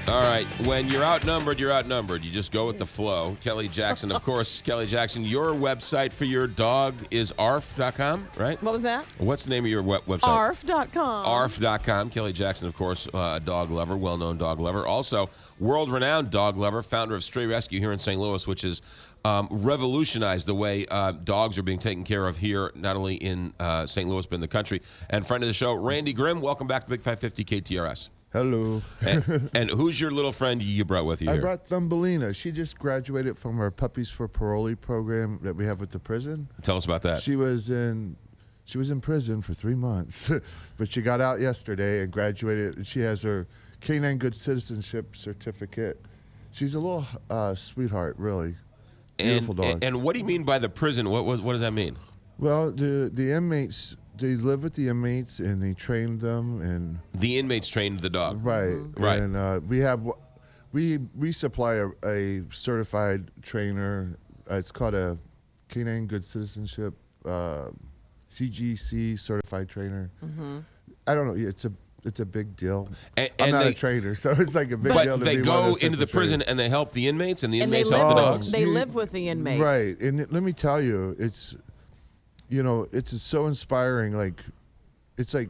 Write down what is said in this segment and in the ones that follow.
All right. When you're outnumbered, you're outnumbered. You just go with the flow. Kelly Jackson, of course. Kelly Jackson, your website for your dog is arf.com, right? What was that? What's the name of your website? Arf.com. Arf.com. Kelly Jackson, of course, a dog lover, well-known dog lover. Also, world-renowned dog lover, founder of Stray Rescue here in St. Louis, which has revolutionized the way dogs are being taken care of here, not only in St. Louis, but in the country. And friend of the show, Randy Grimm. Welcome back to Big 550 KTRS. Hello. And who's your little friend you brought with you I here? brought Thumbelina. She just graduated from our Puppies for Parolee program that we have with the prison. Tell us about that. She was in prison for 3 months, but she got out yesterday and graduated. And she has her Canine Good Citizenship certificate. She's a little sweetheart, really. Beautiful dog. And what do you mean by the prison? What does that mean? Well, the inmates, they live with the inmates and they train them, and The inmates trained the dog. right, Right. And we supply a certified trainer. It's called a Canine Good Citizenship CGC certified trainer. I don't know. It's a big deal. I'm And not they- a trainer, so it's like a big deal. But to they be one go of the into the central prison trainers. and they help the inmates, and the And they inmates live, help the Oh, dogs. they You- live with the inmates. Right, and let me tell you, it's so inspiring. Like, it's like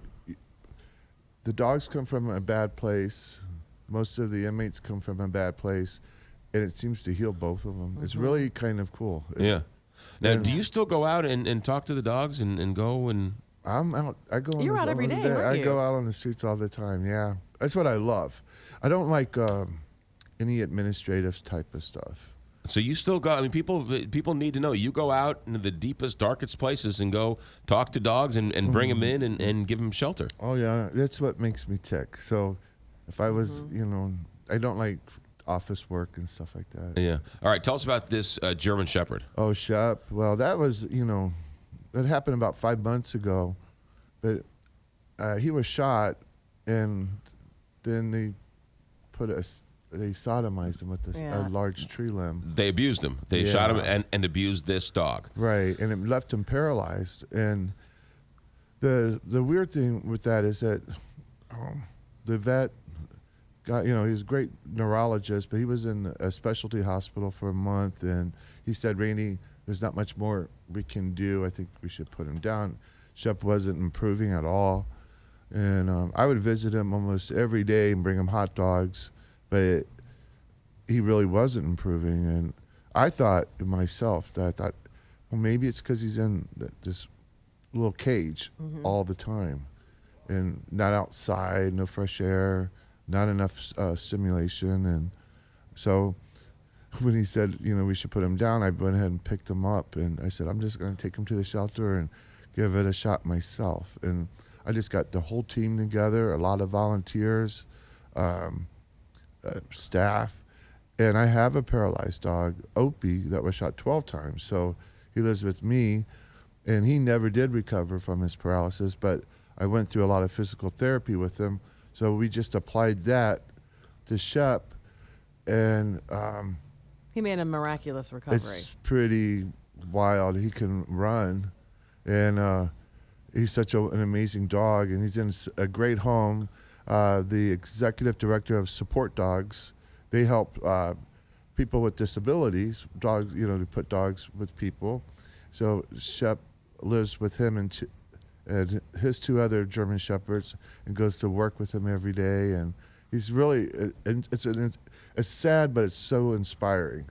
the dogs come from a bad place. Most of the inmates come from a bad place, and it seems to heal both of them. It's really kind of cool. Yeah. Now, And- do you still go out and talk to the dogs and go and... I'm out. I go. You're out every day, aren't I you? go out on the streets all the time. Yeah, that's what I love. I don't like any administrative type of stuff. So you still go... I mean, people need to know. You go out into the deepest, darkest places and go talk to dogs and bring them in and give them shelter. Oh yeah, that's what makes me tick. So, if I was, I don't like office work and stuff like that. Yeah. All right. Tell us about this German Shepherd. Oh, Shep. Well, that was, that happened about 5 months ago, but he was shot, and then they sodomized him with Yeah. a large tree limb. They abused him. They Yeah. shot him and abused this dog. Right, and it left him paralyzed. And the weird thing with that is that the vet got, he was a great neurologist, but he was in a specialty hospital for a month, and he said, Randy, there's not much more we can do. I think we should put him down. Shep wasn't improving at all. And I would visit him almost every day and bring him hot dogs, but he really wasn't improving. And I thought to myself, well, maybe it's because he's in this little cage all the time and not outside, no fresh air, not enough stimulation. And so when he said, we should put him down, I went ahead and picked him up, and I said, I'm just going to take him to the shelter and give it a shot myself. And I just got the whole team together, a lot of volunteers, staff, and I have a paralyzed dog, Opie, that was shot 12 times. So he lives with me, and he never did recover from his paralysis, but I went through a lot of physical therapy with him. So we just applied that to Shep, and He made a miraculous recovery. it's pretty wild. He can run, and he's such an amazing dog, and he's in a great home. The executive director of Support Dogs, they help people with disabilities, dogs, to put dogs with people. So Shep lives with him and his two other German Shepherds, and goes to work with him every day. And he's really, it's sad, but it's so inspiring.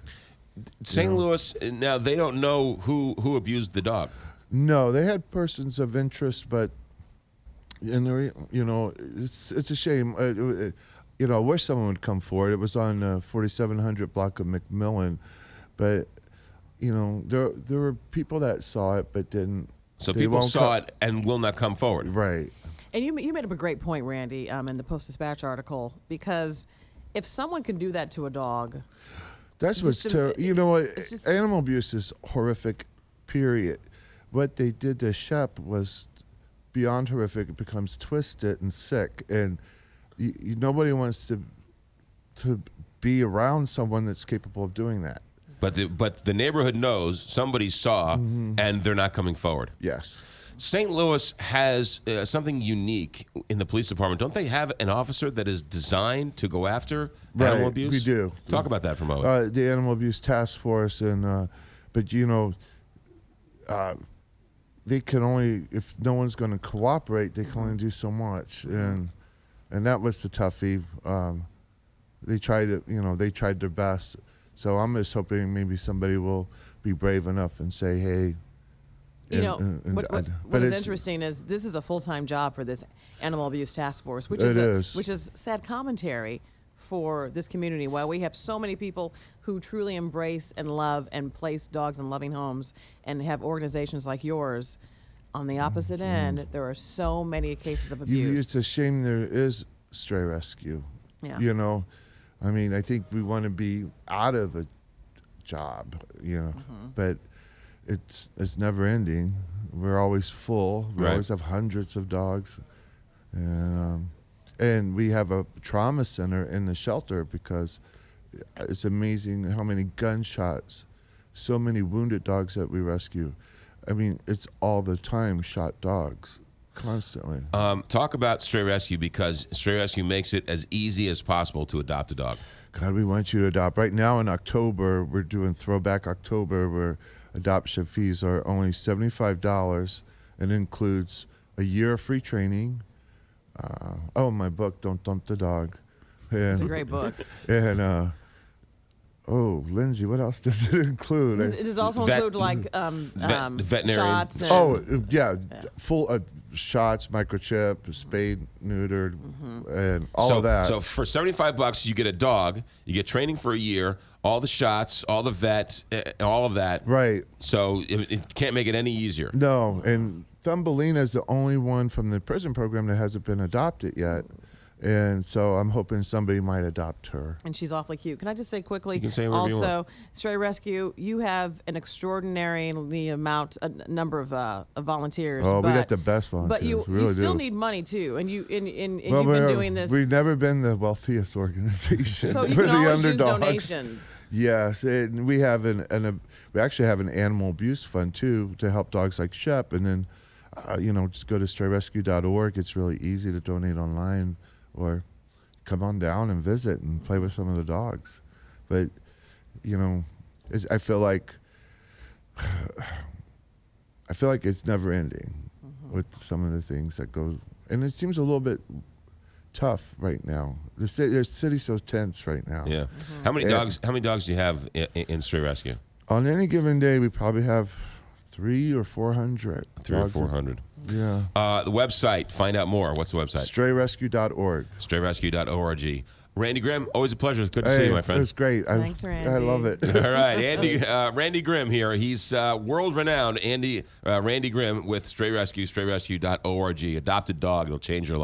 St. Louis, now they don't know who abused the dog. No, they had persons of interest, but it's a shame. I wish someone would come forward. It was on 4700 block of McMillan, but there were people that saw it but didn't. So they people won't saw it and will not come forward. Right. And you made up a great point, Randy, in the Post-Dispatch article, because if someone can do that to a dog, That's what's Just terrible. a- You know what? it's just- Animal abuse is horrific, period. What they did to Shep was beyond horrific. It becomes twisted and sick, and nobody wants to be around someone that's capable of doing that. But the neighborhood knows somebody saw, and they're not coming forward. Yes. St. Louis has something unique in the police department. Don't they have an officer that is designed to go after animal Right, abuse? we do. Talk about that for a moment. The Animal Abuse Task Force, and but they can only, if no one's going to cooperate, they can only do so much, and that was the toughie. They tried their best. So I'm just hoping maybe somebody will be brave enough and say, hey. What is interesting is this is a full-time job for this Animal Abuse Task Force, which is sad commentary for this community. While we have so many people who truly embrace and love and place dogs in loving homes and have organizations like yours, on the opposite end, there are so many cases of abuse. It's a shame there is stray rescue. Yeah. I mean, I think we want to be out of a job, but it's never ending. We're always full. We always have hundreds of dogs, and we have a trauma center in the shelter because it's amazing how many gunshots, so many wounded dogs that we rescue. I mean, it's all the time shot dogs, constantly. Talk about Stray Rescue, because Stray Rescue makes it as easy as possible to adopt a dog. God, we want you to adopt. Right now in October, we're doing Throwback October, where adoption fees are only $75. It includes a year of free training. My book, Don't Dump the Dog. It's a great book. And Lindsay, what else does it include? Does it also include veterinary shots? And, full shots, microchip, spayed, neutered, and all of that. So for $75, you get a dog, you get training for a year, all the shots, all the vet, all of that. Right. So it can't make it any easier. No, and Thumbelina is the only one from the prison program that hasn't been adopted yet. And so I'm hoping somebody might adopt her. And she's awfully cute. Can I just say quickly? You can say whatever you want. Also, Stray Rescue, you have an extraordinary number of volunteers. Oh, we got the best volunteers. But you really still do. need money too, and you've been doing this. We've never been the wealthiest organization. So you We're can the always underdogs. use donations. Yes, and we have we actually have an animal abuse fund too to help dogs like Shep, and then just go to strayrescue.org. It's really easy to donate online, or come on down and visit and play with some of the dogs. But I feel like it's never ending with some of the things that go, and it seems a little bit tough right now. The city's so tense right now. Yeah. How many dogs do you have in Stray Rescue? On any given day, we probably have 300 or 400. 300 or 400. Yeah. The website, find out more. What's the website? Strayrescue.org. Strayrescue.org. Randy Grimm, always a pleasure. Good to see you, my friend. It was great. Thanks, Randy. I love it. All right, Randy Grimm here. He's world-renowned Randy Grimm with Stray Rescue, strayrescue.org. Adopted dog. It'll change your life.